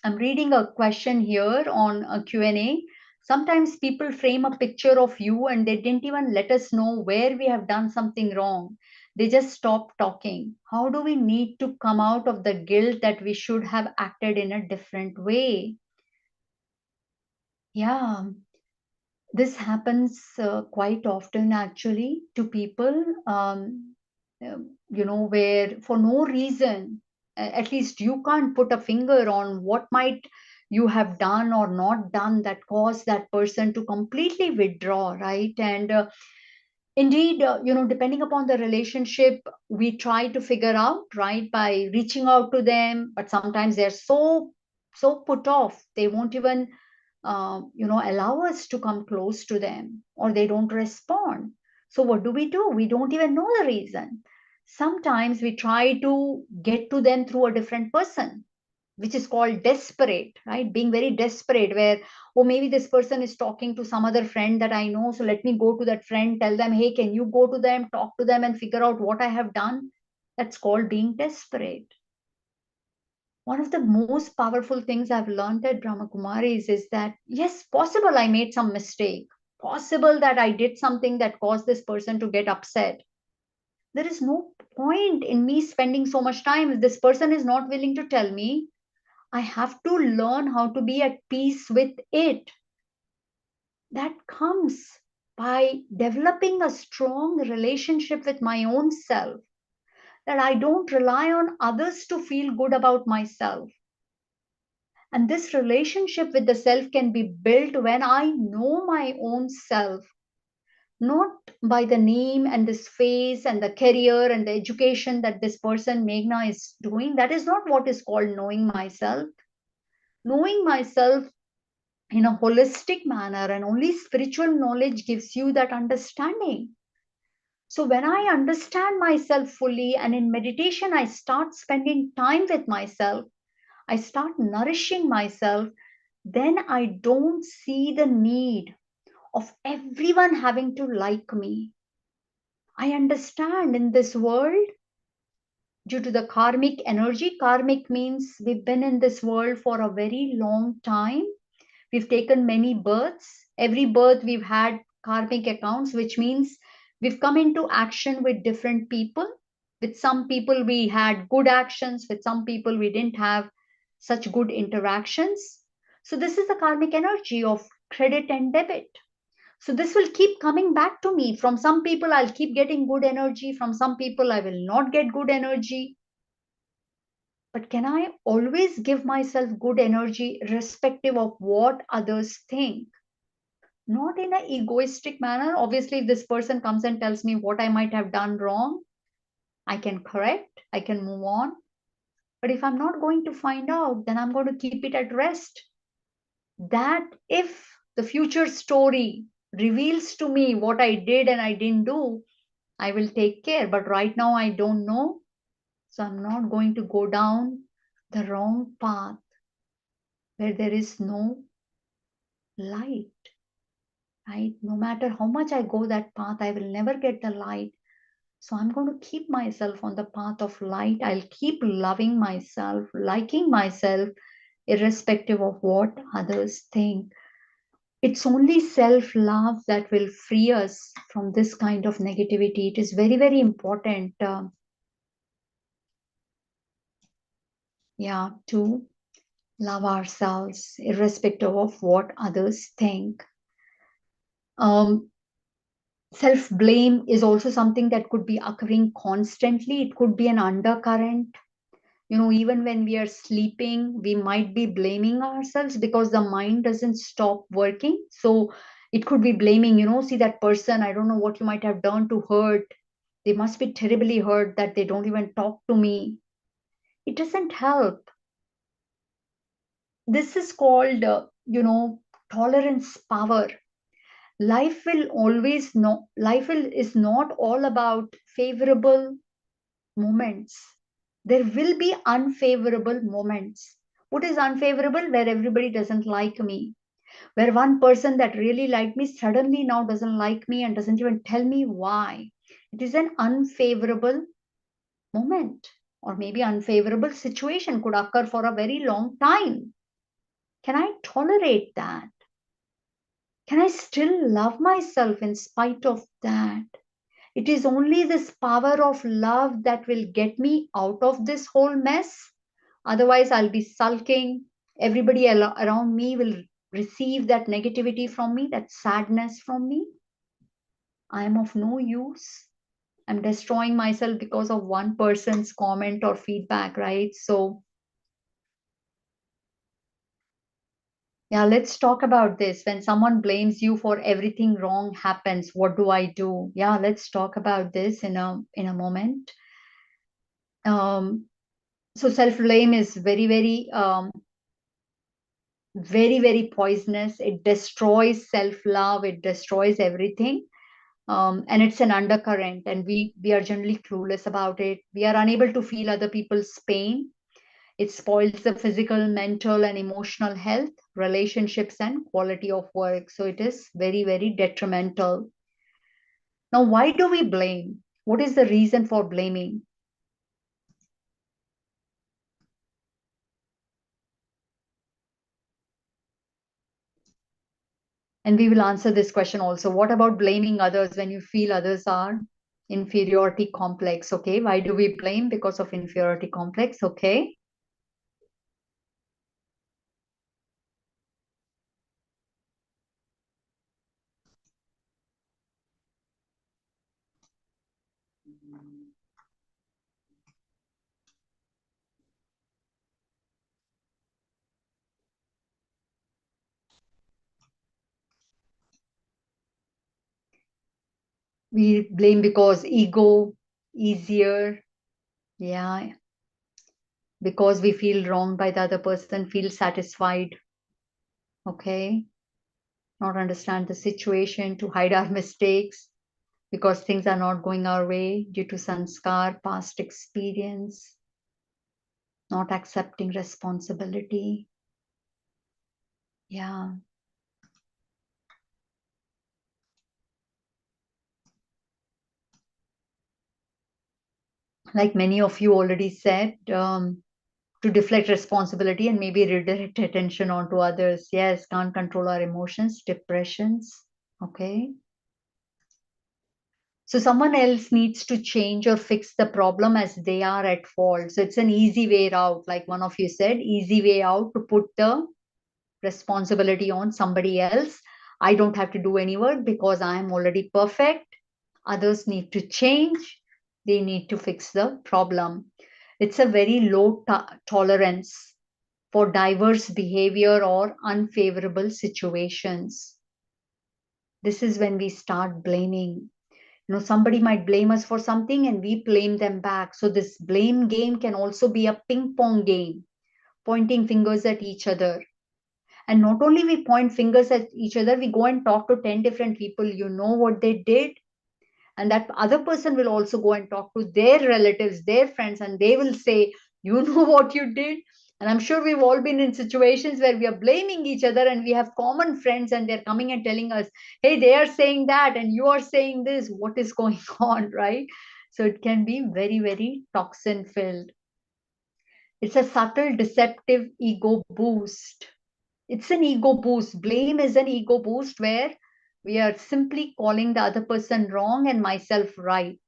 I'm reading a question here on a Q&A. Sometimes people frame a picture of you and they didn't even let us know where we have done something wrong. They just stop talking. How do we need to come out of the guilt that we should have acted in a different way? Yeah, this happens quite often actually to people, where for no reason, at least you can't put a finger on what might you have done or not done that caused that person to completely withdraw, right? And indeed, depending upon the relationship, we try to figure out, right, by reaching out to them, but sometimes they're so put off, they won't even allow us to come close to them, or they don't respond. So what do? We don't even know the reason. Sometimes we try to get to them through a different person. which is called desperate, right? Being very desperate, where, oh, maybe this person is talking to some other friend that I know. So let me go to that friend, tell them, hey, can you go to them, talk to them, and figure out what I have done? That's called being desperate. One of the most powerful things I've learned at Brahma Kumaris is that, yes, possible I made some mistake, possible that I did something that caused this person to get upset. There is no point in me spending so much time if this person is not willing to tell me. I have to learn how to be at peace with it. That comes by developing a strong relationship with my own self, that I don't rely on others to feel good about myself. And this relationship with the self can be built when I know my own self, not by the name and this face and the career and the education that this person, Meghna, is doing. That is not what is called knowing myself. Knowing myself in a holistic manner, and only spiritual knowledge gives you that understanding. So when I understand myself fully, and in meditation I start spending time with myself, I start nourishing myself, then I don't see the need of everyone having to like me. I understand in this world, due to the karmic energy, karmic means we've been in this world for a very long time. We've taken many births. Every birth we've had karmic accounts, which means we've come into action with different people. With some people, we had good actions. With some people, we didn't have such good interactions. So, this is the karmic energy of credit and debit. So, this will keep coming back to me. From some people, I'll keep getting good energy. From some people, I will not get good energy. But can I always give myself good energy, irrespective of what others think? Not in an egoistic manner. Obviously, if this person comes and tells me what I might have done wrong, I can correct, I can move on. But if I'm not going to find out, then I'm going to keep it at rest. That if the future story reveals to me what I did and I didn't do, I will take care. But right now, I don't know. So I'm not going to go down the wrong path where there is no light, right? No matter how much I go that path, I will never get the light. So I'm going to keep myself on the path of light. I'll keep loving myself, liking myself, irrespective of what others think. It's only self-love that will free us from this kind of negativity. It is very, very important, to love ourselves, irrespective of what others think. Self-blame is also something that could be occurring constantly. It could be an undercurrent. Even when we are sleeping, we might be blaming ourselves because the mind doesn't stop working. So it could be blaming, see that person, I don't know what you might have done to hurt. They must be terribly hurt that they don't even talk to me. It doesn't help. This is called, tolerance power. Life is not all about favorable moments. There will be unfavorable moments. What is unfavorable? Where everybody doesn't like me. Where one person that really liked me suddenly now doesn't like me and doesn't even tell me why. It is an unfavorable moment, or maybe unfavorable situation could occur for a very long time. Can I tolerate that? Can I still love myself in spite of that? It is only this power of love that will get me out of this whole mess. Otherwise, I'll be sulking. Everybody around me will receive that negativity from me, that sadness from me. I am of no use. I'm destroying myself because of one person's comment or feedback, right? So, let's talk about this. When someone blames you for everything wrong happens, what do I do? Let's talk about this in a moment. So self-blame is very, very, very, very poisonous. It destroys self-love. It destroys everything. And it's an undercurrent, and we are generally clueless about it. We are unable to feel other people's pain. It spoils the physical, mental, and emotional health, relationships, and quality of work. So it is very, very detrimental. Now, why do we blame? What is the reason for blaming? And we will answer this question also. What about blaming others when you feel others are inferiority complex? Okay, why do we blame? Because of inferiority complex. Okay. We blame because ego, easier. Yeah. Because we feel wronged by the other person, feel satisfied. Okay. Not understand the situation, to hide our mistakes, because things are not going our way due to sanskar, past experience, not accepting responsibility. Yeah. Like many of you already said, to deflect responsibility and maybe redirect attention onto others. Yes, can't control our emotions, depressions. Okay. So someone else needs to change or fix the problem as they are at fault. So it's an easy way out. Like one of you said, easy way out to put the responsibility on somebody else. I don't have to do any work because I am already perfect. Others need to change. They need to fix the problem. It's a very low tolerance for diverse behavior or unfavorable situations. This is when we start blaming. Somebody might blame us for something and we blame them back. So this blame game can also be a ping pong game, pointing fingers at each other. And not only we point fingers at each other, we go and talk to 10 different people. You know what they did, and that other person will also go and talk to their relatives, their friends, and they will say, you know what you did. And I'm sure we've all been in situations where we are blaming each other and we have common friends and they're coming and telling us, hey, they are saying that and you are saying this, what is going on, right? So it can be very, very toxin filled. It's a subtle deceptive ego boost. It's an ego boost. Blame is an ego boost where we are simply calling the other person wrong and myself right.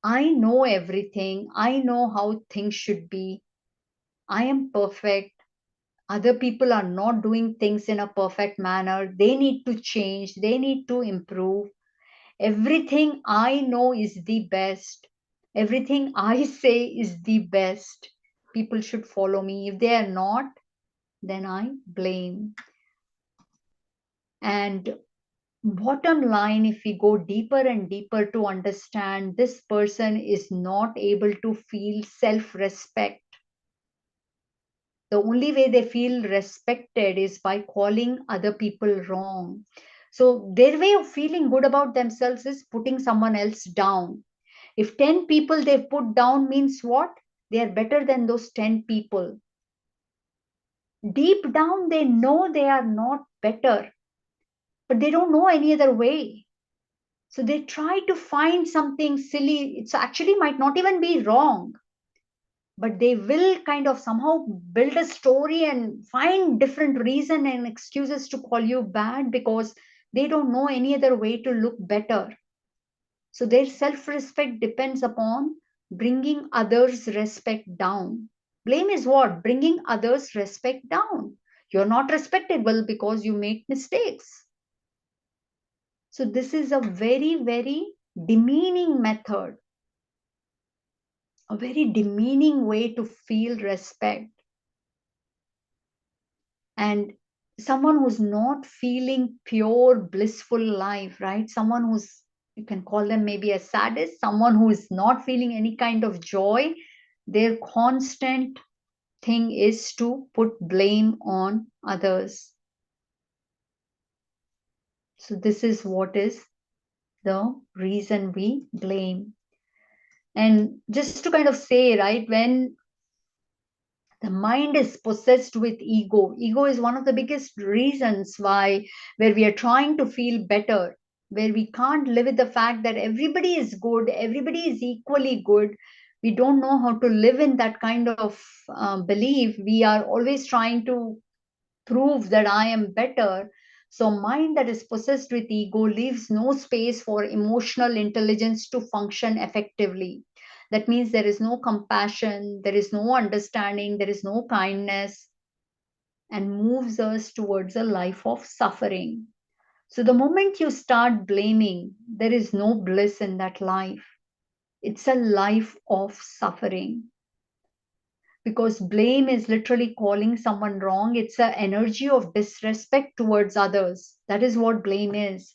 I know everything. I know how things should be. I am perfect. Other people are not doing things in a perfect manner. They need to change. They need to improve. Everything I know is the best. Everything I say is the best. People should follow me. If they are not, then I blame. And bottom line, if we go deeper and deeper to understand, this person is not able to feel self-respect. The only way they feel respected is by calling other people wrong. So their way of feeling good about themselves is putting someone else down. If 10 people they've put down means what? They are better than those 10 people. Deep down, they know they are not better, but they don't know any other way. So they try to find something silly. It's actually might not even be wrong, but they will kind of somehow build a story and find different reason and excuses to call you bad because they don't know any other way to look better. So their self-respect depends upon bringing others' respect down. Blame is what? Bringing others' respect down. You're not respectable because you make mistakes. So this is a very, very demeaning method, a very demeaning way to feel respect. And someone who's not feeling pure, blissful life, right? Someone who's, you can call them maybe a sadist, someone who is not feeling any kind of joy, their constant thing is to put blame on others. So this is what is the reason we blame. And just to kind of say, right, when The mind is possessed with ego. Ego is one of the biggest reasons why, where we are trying to feel better, where we can't live with the fact that everybody is good, everybody is equally good. We don't know how to live in that kind of belief. We are always trying to prove that I am better. So, mind that is possessed with ego leaves no space for emotional intelligence to function effectively. That means there is no compassion, there is no understanding, there is no kindness, and moves us towards a life of suffering. So, the moment you start blaming, there is no bliss in that life. It's a life of suffering, because blame is literally calling someone wrong. It's an energy of disrespect towards others. That is what blame is.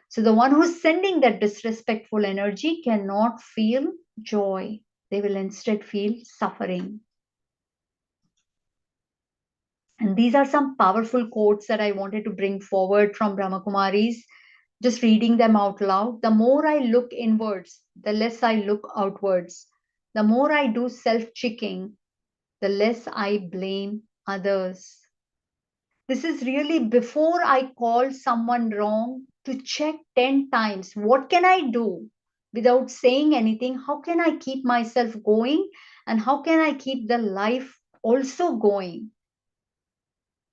So the one who's sending that disrespectful energy cannot feel joy. They will instead feel suffering. And these are some powerful quotes that I wanted to bring forward from Brahma Kumaris. Just reading them out loud. The more I look inwards, the less I look outwards. The more I do self-checking, the less I blame others. This is really before I call someone wrong, to check 10 times. What can I do without saying anything? How can I keep myself going? And how can I keep the life also going?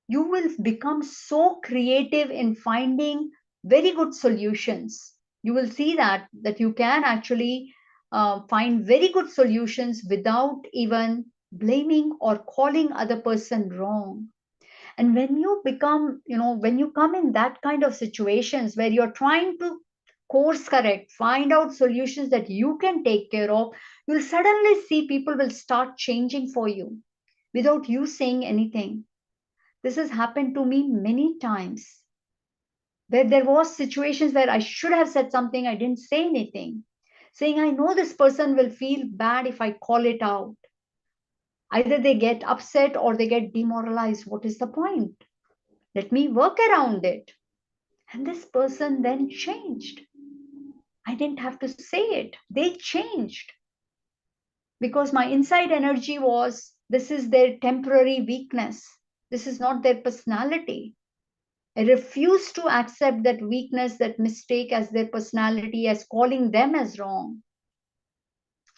You will become so creative in finding very good solutions. You will see that you can actually find very good solutions without even blaming or calling other person wrong. And when you become, when you come in that kind of situations where you're trying to course correct, find out solutions that you can take care of, you'll suddenly see people will start changing for you without you saying anything. This has happened to me many times, where there was situations where I should have said something, I didn't say anything, saying I know this person will feel bad if I call it out. Either they get upset or they get demoralized. What is the point? Let me work around it. And this person then changed. I didn't have to say it. They changed because my inside energy was, this is their temporary weakness. This is not their personality. I refuse to accept that weakness, that mistake as their personality, as calling them as wrong.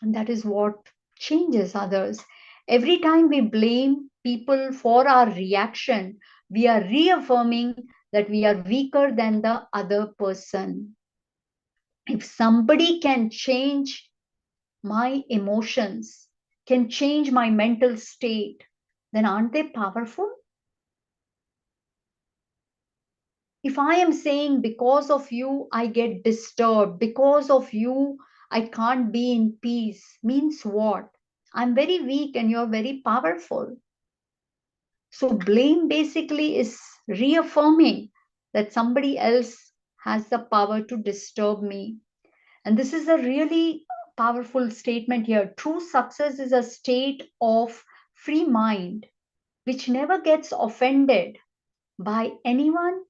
And that is what changes others. Every time we blame people for our reaction, we are reaffirming that we are weaker than the other person. If somebody can change my emotions, can change my mental state, then aren't they powerful? If I am saying because of you, I get disturbed, because of you, I can't be in peace, means what? I'm very weak and you're very powerful. So blame basically is reaffirming that somebody else has the power to disturb me. And this is a really powerful statement here. True success is a state of free mind, which never gets offended by anyone,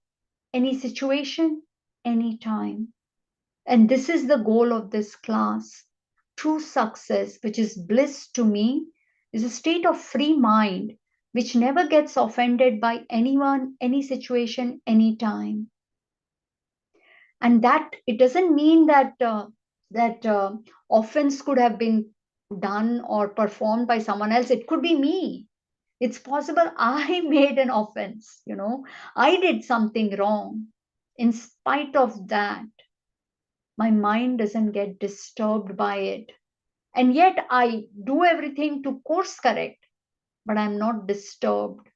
any situation, anytime. And this is the goal of this class. True success, which is bliss to me, is a state of free mind, which never gets offended by anyone, any situation, anytime. And that it doesn't mean that offense could have been done or performed by someone else. It could be me. It's possible I made an offense, I did something wrong. In spite of that, my mind doesn't get disturbed by it. And yet I do everything to course correct, but I'm not disturbed.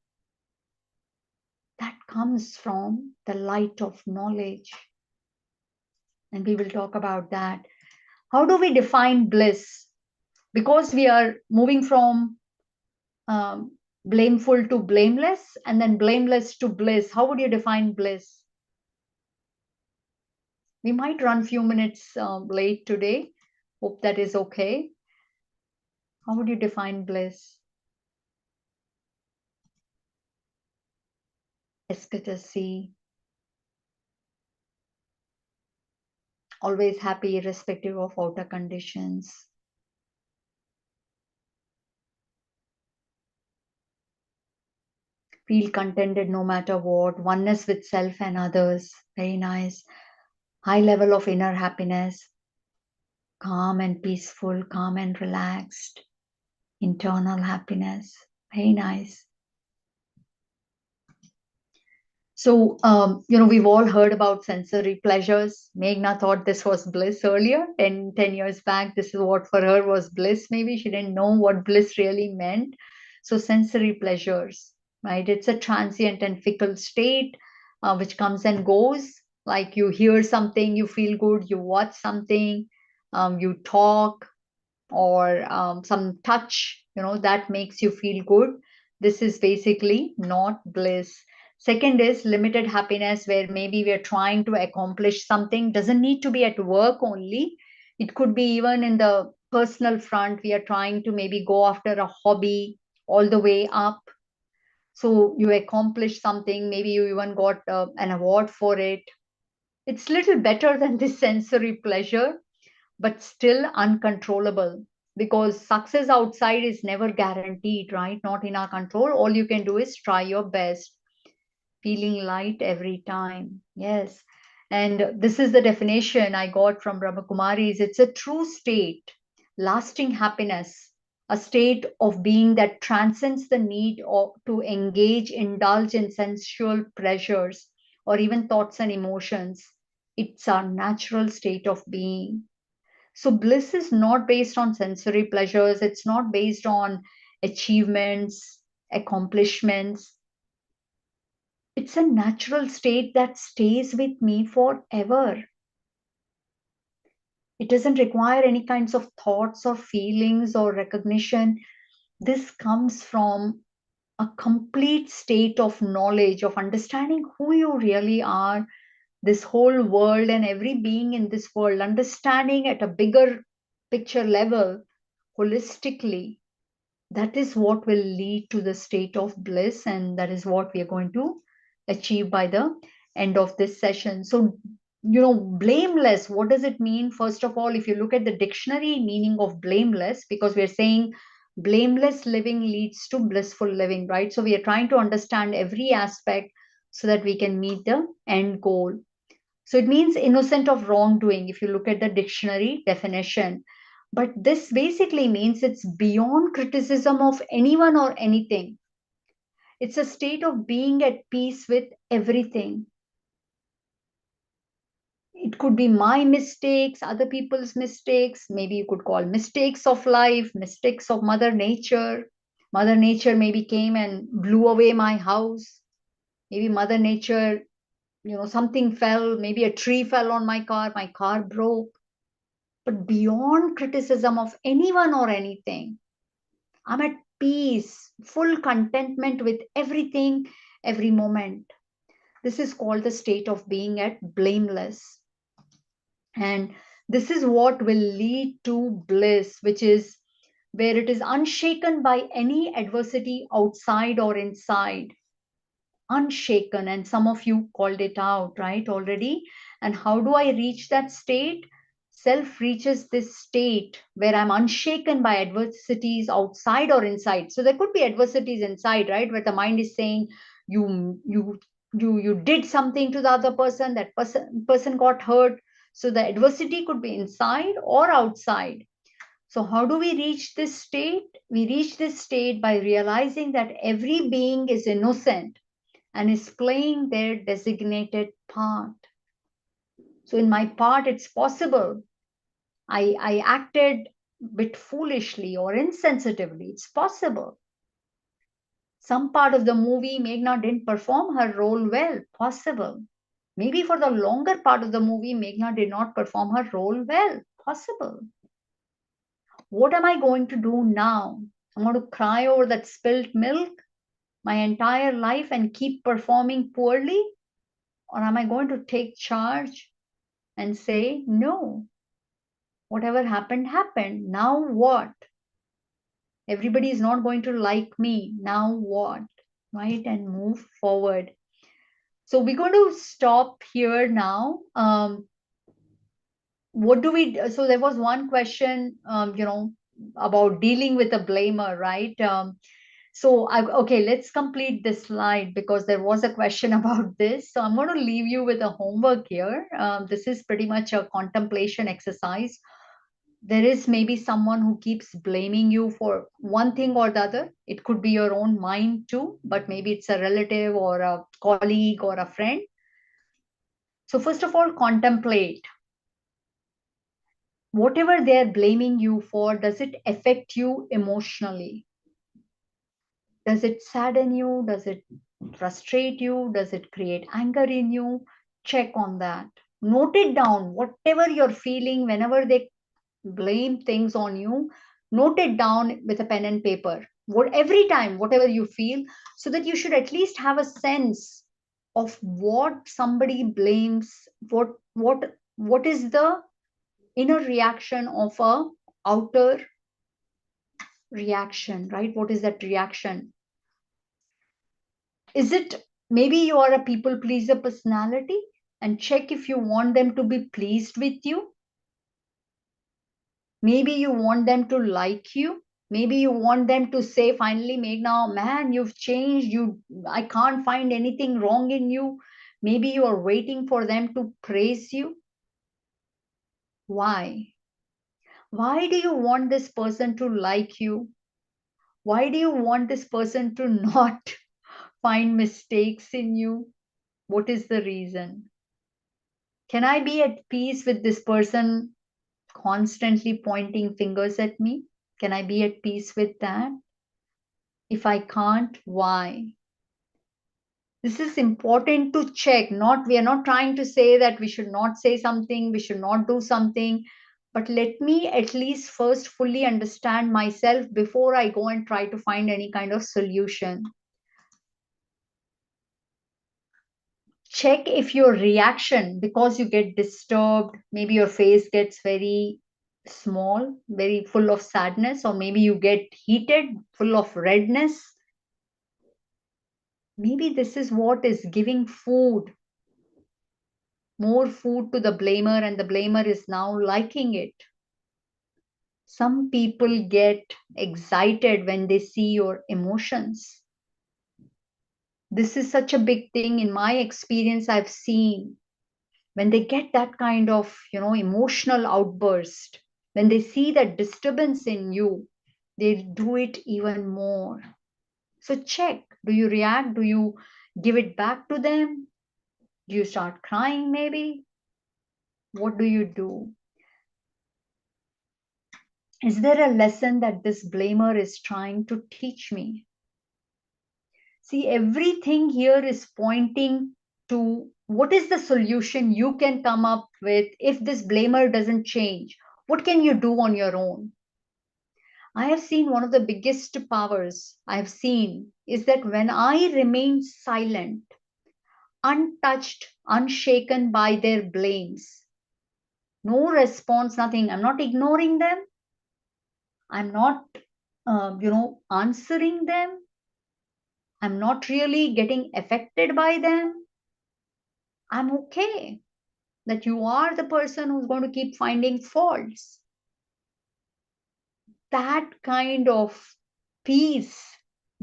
That comes from the light of knowledge. And we will talk about that. How do we define bliss? Because we are moving from blameful to blameless and then blameless to bliss. How would you define bliss? We might run few minutes late today. Hope that is okay. How would you define bliss? Ecstasy. Always happy irrespective of outer conditions. Feel contented no matter what. Oneness with self and others. Very nice. High level of inner happiness. Calm and peaceful, calm and relaxed. Internal happiness. Very nice. So, we've all heard about sensory pleasures. Meghna thought this was bliss earlier, 10 years back. This is what for her was bliss. Maybe she didn't know what bliss really meant. So, sensory pleasures, right? It's a transient and fickle state which comes and goes. Like you hear something, you feel good, you watch something, you talk, or some touch, that makes you feel good. This is basically not bliss. Second is limited happiness, where maybe we're trying to accomplish something. Doesn't need to be at work only. It could be even in the personal front. We are trying to maybe go after a hobby all the way up. So you accomplish something, maybe you even got an award for it. It's little better than this sensory pleasure, but still uncontrollable, because success outside is never guaranteed, right? Not in our control. All you can do is try your best. Feeling light every time. Yes. And this is the definition I got from Brahma Kumaris. It's a true state, lasting happiness, a state of being that transcends the need to engage, indulge in sensual pleasures or even thoughts and emotions. It's our natural state of being. So bliss is not based on sensory pleasures. It's not based on achievements, accomplishments. It's a natural state that stays with me forever. It doesn't require any kinds of thoughts or feelings or recognition. This comes from a complete state of knowledge, of understanding who you really are, this whole world and every being in this world, understanding at a bigger picture level, holistically. That is what will lead to the state of bliss, and that is what we are going to achieve by the end of this session. So, blameless, what does it mean? First of all, if you look at the dictionary meaning of blameless, because we're saying blameless living leads to blissful living, right? So we are trying to understand every aspect so that we can meet the end goal. So it means innocent of wrongdoing, if you look at the dictionary definition. But this basically means it's beyond criticism of anyone or anything. It's a state of being at peace with everything. It could be my mistakes, other people's mistakes. Maybe you could call mistakes of life, mistakes of Mother Nature. Mother Nature maybe came and blew away my house. Maybe Mother Nature, something fell, maybe a tree fell on my car broke. But beyond criticism of anyone or anything, I'm at peace, full contentment with everything, every moment. This is called the state of being at blameless. And this is what will lead to bliss, which is where it is unshaken by any adversity outside or inside. Unshaken. And some of you called it out, right, already. And how do I reach that state? Self reaches this state where I'm unshaken by adversities outside or inside. So there could be adversities inside, right, where the mind is saying you did something to the other person, that person got hurt. So the adversity could be inside or outside. So how do we reach this state? We reach this state by realizing that every being is innocent and is playing their designated part. So in my part, it's possible. I acted a bit foolishly or insensitively. It's possible. Some part of the movie, Meghna didn't perform her role well. Possible. Maybe for the longer part of the movie, Meghna did not perform her role well. Possible. What am I going to do now? I'm going to cry over that spilled milk my entire life and keep performing poorly? Or am I going to take charge and say, no, whatever happened, happened. Now what? Everybody is not going to like me. Now what? Right? And move forward. So we're going to stop here now. What do we, so there was one question, about dealing with a blamer, right? So, okay, let's complete this slide because there was a question about this. So I'm going to leave you with a homework here. This is pretty much a contemplation exercise. There is maybe someone who keeps blaming you for one thing or the other. It could be your own mind too, but maybe it's a relative or a colleague or a friend. So first of all, contemplate. Whatever they're blaming you for, does it affect you emotionally? Does it sadden you? Does it frustrate you? Does it create anger in you? Check on that. Note it down. Whatever you're feeling, whenever they blame things on you, note it down with a pen and paper. Every time, whatever you feel, so that you should at least have a sense of what somebody blames, what is the inner reaction of a outer reaction, right? What is that reaction? Is it maybe you are a people pleaser personality? And check if you want them to be pleased with you. Maybe you want them to like you. Maybe you want them to say finally, Meghna, man, you've changed. I can't find anything wrong in you. Maybe you are waiting for them to praise you. Why? Why do you want this person to like you? Why do you want this person to not find mistakes in you? What is the reason? Can I be at peace with this person constantly pointing fingers at me? Can I be at peace with that? If I can't, why? This is important to check. We are not trying to say that we should not say something, we should not do something, but let me at least first fully understand myself before I go and try to find any kind of solution. Check if your reaction, because you get disturbed, maybe your face gets very small, very full of sadness, or maybe you get heated, full of redness. Maybe this is what is giving food, more food to the blamer, and the blamer is now liking it. Some people get excited when they see your emotions. This is such a big thing in my experience. I've seen when they get that kind of emotional outburst, when they see that disturbance in you, they do it even more. So check, do you react? Do you give it back to them? Do you start crying maybe? What do you do? Is there a lesson that this blamer is trying to teach me? See, everything here is pointing to what is the solution you can come up with if this blamer doesn't change. What can you do on your own? I have seen one of the biggest powers I have seen is that when I remain silent, untouched, unshaken by their blames, no response, nothing. I'm not ignoring them. I'm not, answering them. I'm not really getting affected by them. I'm okay that you are the person who's going to keep finding faults. That kind of peace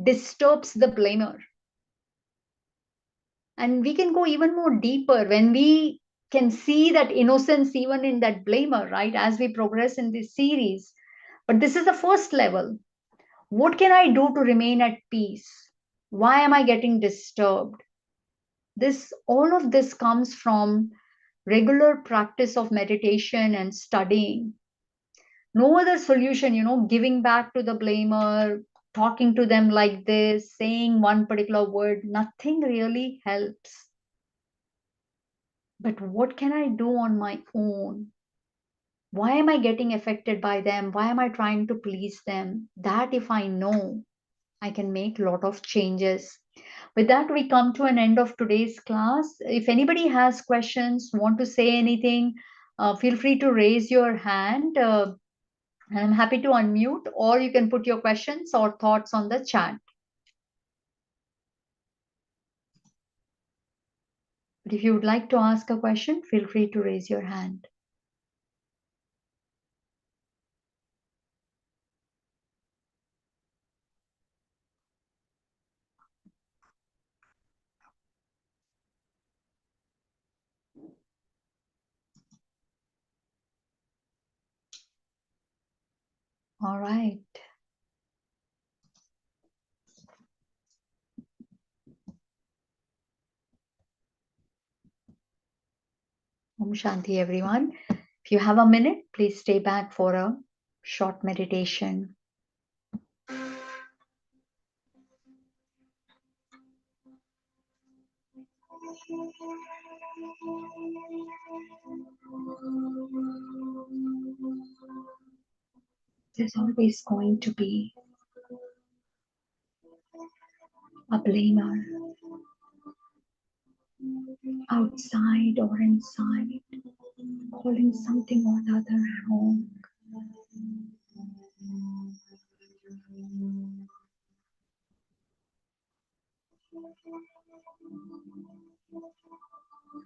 disturbs the blamer. And we can go even more deeper when we can see that innocence even in that blamer, right? As we progress in this series. But this is the first level. What can I do to remain at peace? Why am I getting disturbed? All of this comes from regular practice of meditation and studying. No other solution, giving back to the blamer, talking to them like this, saying one particular word, nothing really helps. But what can I do on my own? Why am I getting affected by them? Why am I trying to please them? That if I know, I can make a lot of changes. With that, we come to an end of today's class. If anybody has questions, want to say anything, feel free to raise your hand. And I'm happy to unmute, or you can put your questions or thoughts on the chat. But if you would like to ask a question, feel free to raise your hand. All right. Om Shanti, everyone. If you have a minute, please stay back for a short meditation. There's always going to be a blamer outside or inside, calling something or the other wrong.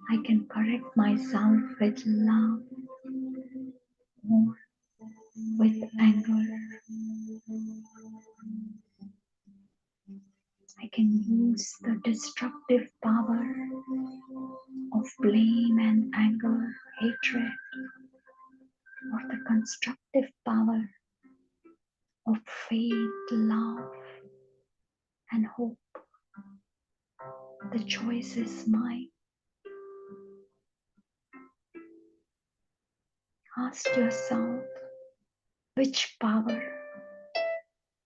I can correct myself with love or with anger. I can use the destructive power of blame and anger, hatred, or the constructive power of faith, love, and hope. The choice is mine. Ask yourself, which power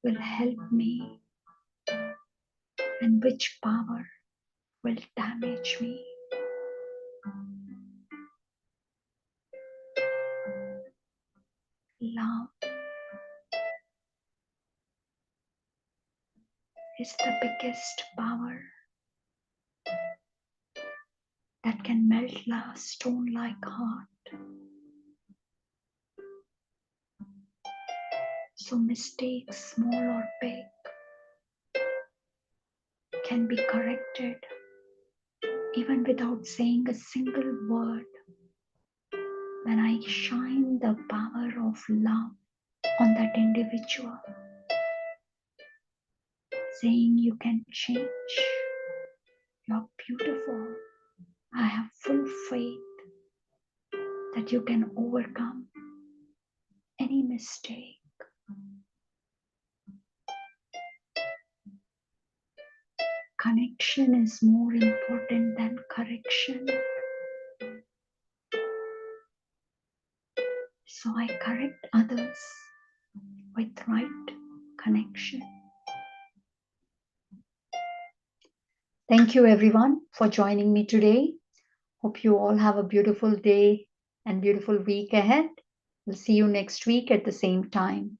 will help me and which power will damage me? Love is the biggest power that can melt a stone-like heart. So mistakes, small or big, can be corrected even without saying a single word when I shine the power of love on that individual, saying you can change, you're beautiful, I have full faith that you can overcome any mistake. Connection is more important than correction. So I correct others with right connection. Thank you everyone for joining me today. Hope you all have a beautiful day and beautiful week ahead. We'll see you next week at the same time.